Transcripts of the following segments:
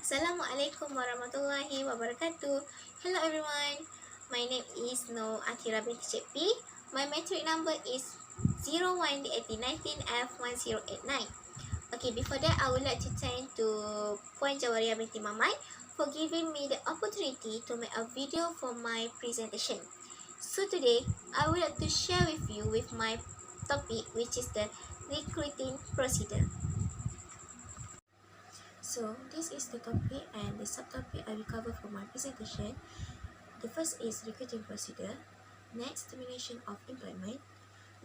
Assalamualaikum warahmatullahi wabarakatuh. Hello everyone. My name is No Atira binti Cik P. My matric number is 018019F1089. Okay, before that I would like to thank to Puan Jawaria binti Mamai for giving me the opportunity to make a video for my presentation. So today I would like to share with you with my topic, which is the recruiting procedure. So this is the topic and the subtopic I will cover for my presentation. The first is recruiting procedure, next termination of employment,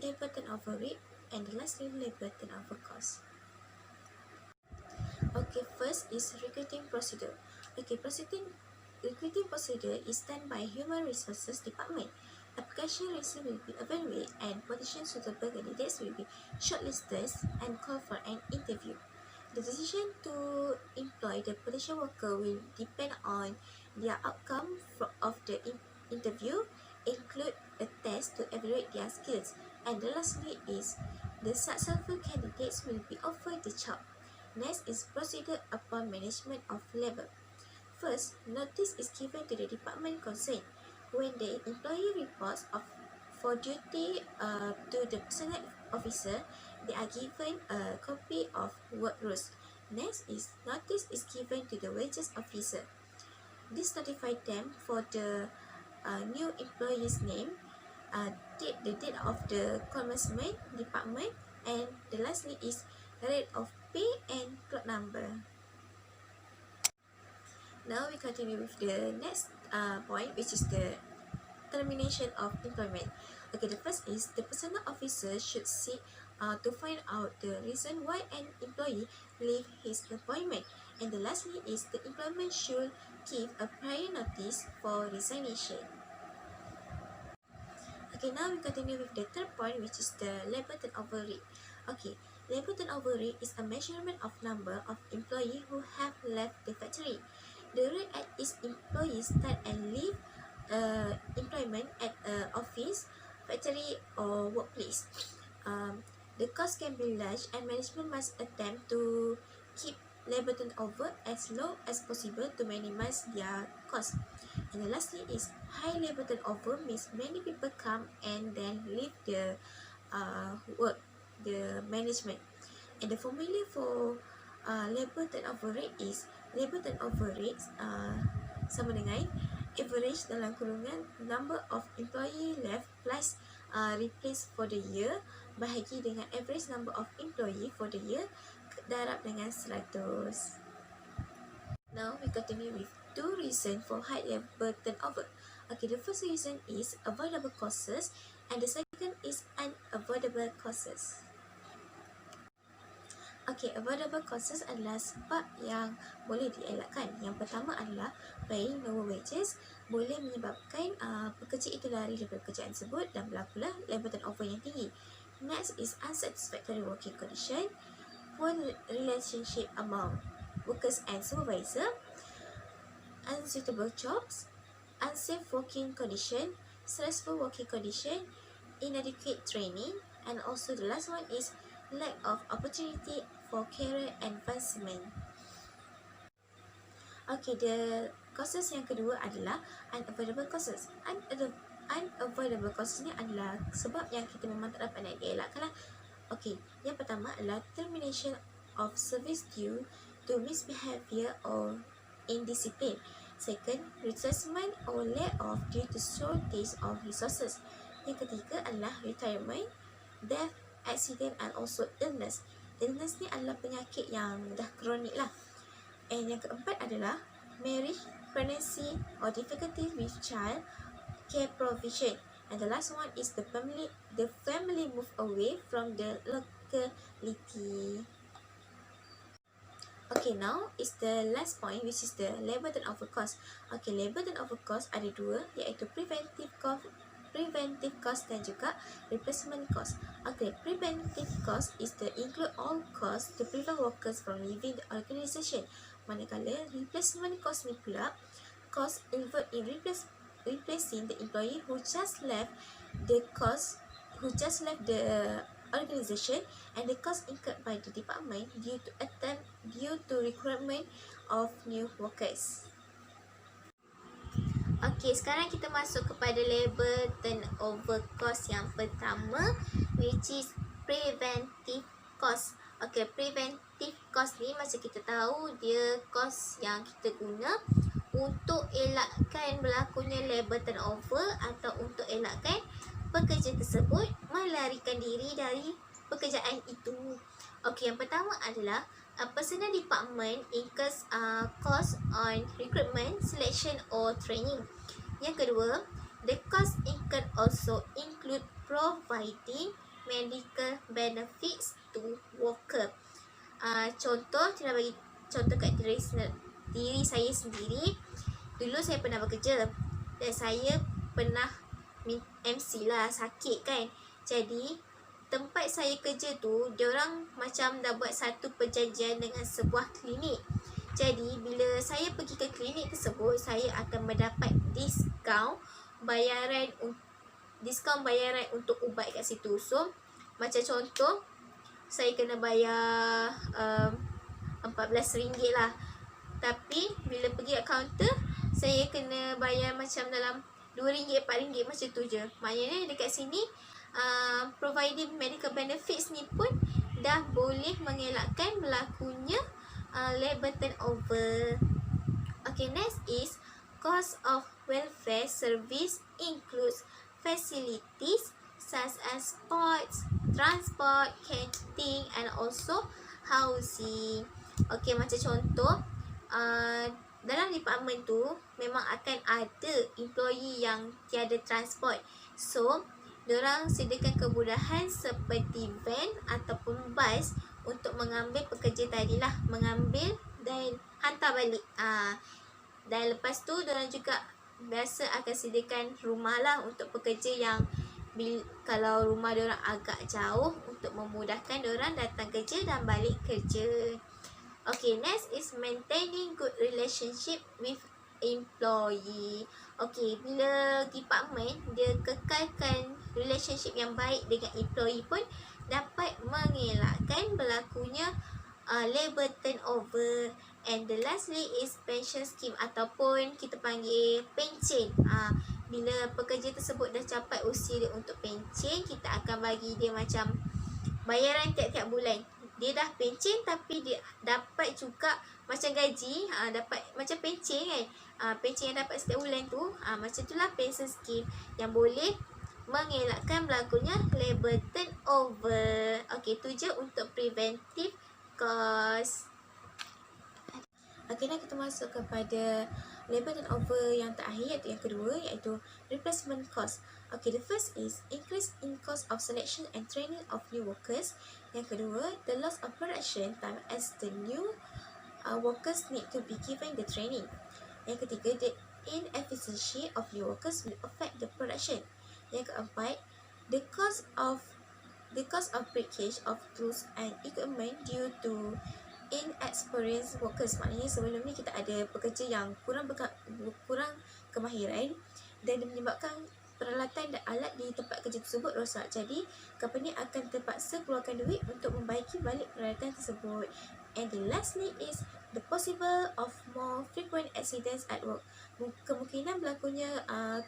labor turnover rate, and lastly labor turnover cost. Okay, first is recruiting procedure. Okay, recruiting procedure is done by Human Resources Department. Application receipt will be evaluated and potential suitable candidates will be shortlisted and called for an interview. The decision to employ the potential worker will depend on their outcome of the interview, include a test to evaluate their skills, and the lastly is the successful candidates will be offered the job. Next is procedure upon management of labor. First, notice is given to the department concerned. When the employee reports for duty to the personnel officer, they are given a copy of work rules. Next is notice is given to the wages officer. This notifies them for the new employee's name, the date of the commencement, department, and the lastly is rate of pay and clock number. Now we continue with the next point, which is the termination of employment. Okay, the first is the personnel officer should seek to find out the reason why an employee leave his employment, and the lastly is the employment should give a prior notice for resignation. Okay, now we continue with the third point, which is the labor turnover rate. Okay, labor turnover rate is a measurement of number of employees who have left the factory. The rate at which employees start and leave employment at office, factory, or workplace. The cost can be large, and management must attempt to keep labor turnover as low as possible to minimize their cost. And the lastly is high labor turnover means many people come and then leave the work, the management. And the formula for labor turnover rate is labor turnover rate sama dengan average dalam kurungan number of employee left plus replace for the year bahagi dengan average number of employee for the year darab dengan 100. Now we continue with two reasons for high labor turnover. Okay, the first reason is avoidable causes and the second is unavoidable causes. Okay, avoidable causes adalah sebab yang boleh dielakkan. Yang pertama adalah paying lower wages boleh menyebabkan pekerja itu lari daripada pekerjaan tersebut dan berlakulah labor turnover yang tinggi. Next is unsatisfactory working condition, poor relationship among workers and supervisor, unsuitable jobs, unsafe working condition, stressful working condition, inadequate training, and also the last one is lack of opportunity for career advancement. Okay, the causes yang kedua adalah unavoidable causes. Unavoidable causes ni adalah sebab yang kita memang tak dapat nak dielakkan lah. Okay, yang pertama adalah termination of service due to misbehavior or indiscipline. Second, retracement or layoff due to shortage of resources. Yang ketiga adalah retirement, death, accident and also illness. Illness ni adalah penyakit yang dah kronik lah. And yang keempat adalah marriage, pregnancy or difficulty with child care provision. And the last one is the family move away from the locality. Okay, now is the last point, which is the labor turnover cost. Okay, labor turnover cost ada dua, iaitu preventive cost dan juga replacement cost. Okay, preventive cost is to include all costs to prevent workers from leaving the organisation. Manakala replacement cost ni pula cost involved in replacing the employee who just left the organization, and the cost incurred by the department due to recruitment of new workers. Okey, sekarang kita masuk kepada label turnover cost yang pertama, which is preventive cost. Okey, preventive cost ni macam kita tahu dia cost yang kita guna untuk elakkan berlakunya labor turnover atau untuk elakkan pekerja tersebut melarikan diri dari pekerjaan itu. Okey, yang pertama adalah personal department incurs cost on recruitment, selection or training. Yang kedua, the cost incurred also include providing medical benefits to worker. Contoh, kita bagi contoh kat diri saya sendiri. Dulu saya pernah bekerja dan saya pernah MC lah, sakit kan. Jadi tempat saya kerja tu, diorang macam dah buat satu perjanjian dengan sebuah klinik. Jadi bila saya pergi ke klinik tersebut, saya akan mendapat diskaun bayaran untuk ubat kat situ. So macam contoh, saya kena bayar RM14 lah. Tapi bila pergi kat kaunter, saya kena bayar macam dalam RM2, RM4 macam tu je. Maknanya dekat sini providing medical benefits ni pun dah boleh mengelakkan berlakunya labor turnover. Okay, next is cost of welfare service includes facilities such as sports, transport, canteen and also housing. Okay, macam contoh, dalam department tu memang akan ada employee yang tiada transport. So diorang sediakan kemudahan seperti van ataupun bus untuk mengambil pekerja tadilah, mengambil dan hantar balik. Dan lepas tu diorang juga biasa akan sediakan rumah lah untuk pekerja yang kalau rumah diorang agak jauh, untuk memudahkan diorang datang kerja dan balik kerja. Okay, next is maintaining good relationship with employee. Okay, bila department dia kekalkan relationship yang baik dengan employee pun dapat mengelakkan berlakunya labor turnover. And the lastly is pension scheme ataupun kita panggil pencen. Bila pekerja tersebut dah capai usia dia untuk pencen, kita akan bagi dia macam bayaran tiap-tiap bulan. Dia dah pencen tapi dia dapat juga macam gaji, dapat macam pencen kan. Pencen yang dapat setiap bulan tu, macam itulah pension scheme yang boleh mengelakkan berlakunya labor turnover. Okey, tu je untuk preventive cost. Okey, dan kita masuk kepada labor turnover yang terakhir, iaitu yang kedua, iaitu replacement cost. Okay, the first is increase in cost of selection and training of new workers. Yang kedua, the loss of production time as the new workers need to be given the training. Yang ketiga, the inefficiency of new workers will affect the production. Yang keempat, the cost of breakage of tools and equipment due to inexperienced workers. Maknanya sebelum ni kita ada pekerja yang kurang kemahiran dan menyebabkan peralatan dan alat di tempat kerja tersebut rosak. Jadi company akan terpaksa keluarkan duit untuk membaiki balik peralatan tersebut. And the lastly is the possible of more frequent accidents at work. Kemungkinan berlakunya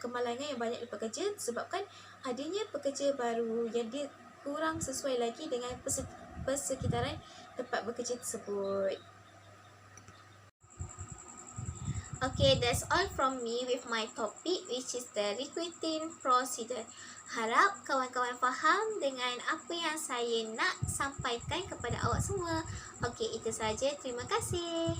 kemalangan yang banyak di pekerja disebabkan hadirnya pekerja baru yang dia kurang sesuai lagi dengan persekitaran tempat bekerja tersebut. Okay, that's all from me with my topic, which is the recruiting procedure. Harap kawan-kawan faham dengan apa yang saya nak sampaikan kepada awak semua. Okay, itu saja. Terima kasih.